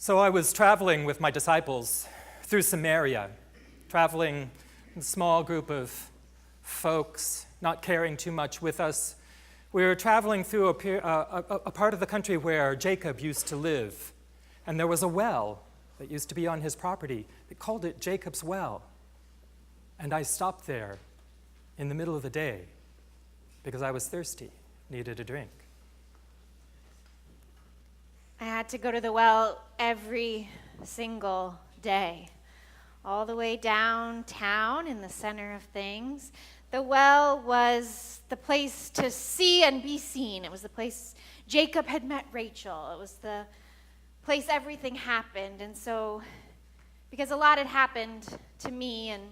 So I was traveling with my disciples through Samaria, traveling in a small group of folks, not carrying too much with us. We were traveling through a part of the country where Jacob used to live, and there was a well that used to be on his property. They called it Jacob's Well. And I stopped there in the middle of the day because I was thirsty, needed a drink. I had to go to the well every single day, all the way downtown in the center of things. The well was the place to see and be seen. It was the place Jacob had met Rachel. It was the place everything happened. And so, because a lot had happened to me and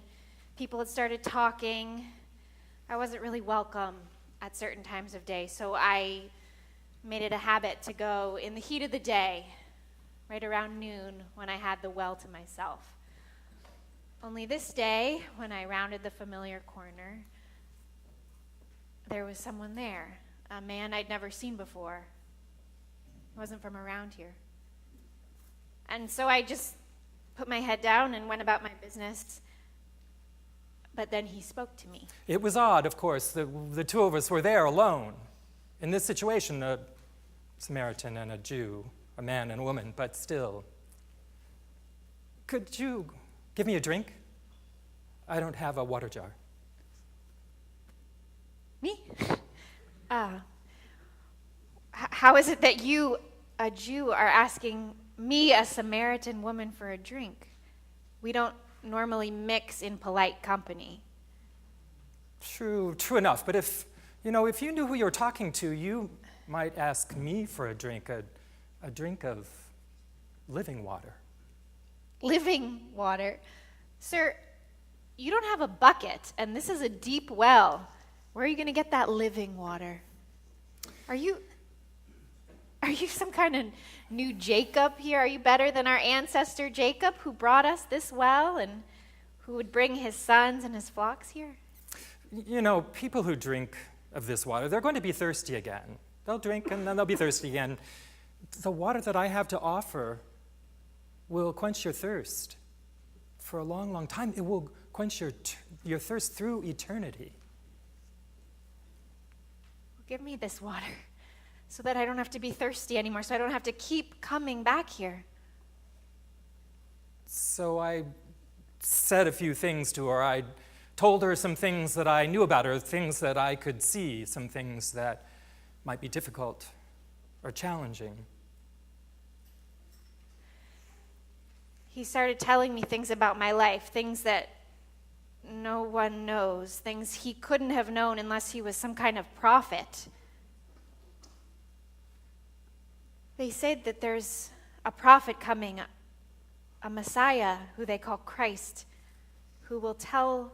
people had started talking, I wasn't really welcome at certain times of day. So I made it a habit to go in the heat of the day, right around noon, when I had the well to myself. Only this day, when I rounded the familiar corner, there was someone there, a man I'd never seen before. He wasn't from around here. And so I just put my head down and went about my business. But then he spoke to me. It was odd, of course. The two of us were there alone. In this situation, a Samaritan and a Jew, a man and a woman, but still. Could you give me a drink? I don't have a water jar. Me? How is it that you, a Jew, are asking me, a Samaritan woman, for a drink? We don't normally mix in polite company. True enough. But if you knew who you were talking to, you might ask me for a drink of living water. Living water? Sir, you don't have a bucket, and this is a deep well. Where are you going to get that living water? Are you some kind of new Jacob here? Are you better than our ancestor Jacob, who brought us this well and who would bring his sons and his flocks here? People who drink of this water, they're going to be thirsty again. They'll drink and then they'll be thirsty again. The water that I have to offer will quench your thirst for a long, long time. It will quench your thirst through eternity. Give me this water so that I don't have to be thirsty anymore, so I don't have to keep coming back here. So I said a few things to her. I told her some things that I knew about her, things that I could see, some things that might be difficult or challenging. He started telling me things about my life, things that no one knows, things he couldn't have known unless he was some kind of prophet. They said that there's a prophet coming, a Messiah who they call Christ, who will tell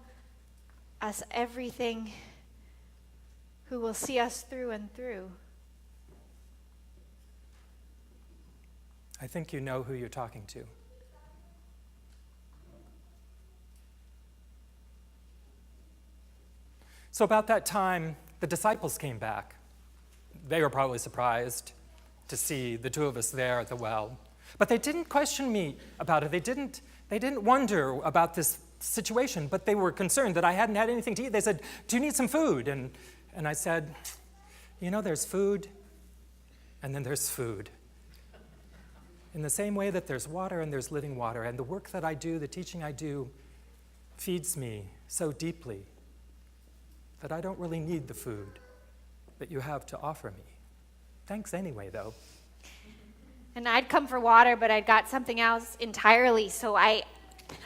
us everything, who will see us through and through. I think you know who you're talking to. So about that time, the disciples came back. They were probably surprised to see the two of us there at the well. But they didn't question me about it. They didn't wonder about this situation, but they were concerned that I hadn't had anything to eat. They said, "Do you need some food?" And I said, there's food, and then there's food. In the same way that there's water and there's living water, and the work that I do, the teaching I do, feeds me so deeply that I don't really need the food that you have to offer me. Thanks anyway, though. And I'd come for water, but I'd got something else entirely, so I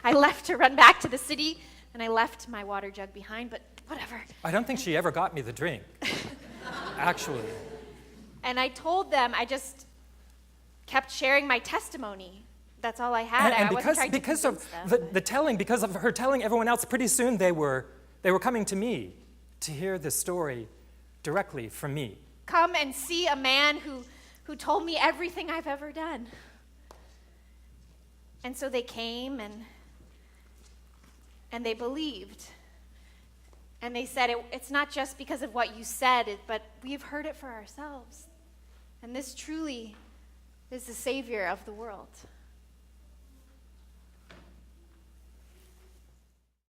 left to run back to the city, and I left my water jug behind, but whatever. I don't think she ever got me the drink, actually. And I told them, I just kept sharing my testimony. That's all I had. And I wasn't trying to because of them. because of her telling everyone else, pretty soon they were coming to me to hear the story directly from me. Come and see a man who told me everything I've ever done. And so they came and they believed. And they said, it's not just because of what you said, but we've heard it for ourselves. And this truly is the Savior of the world.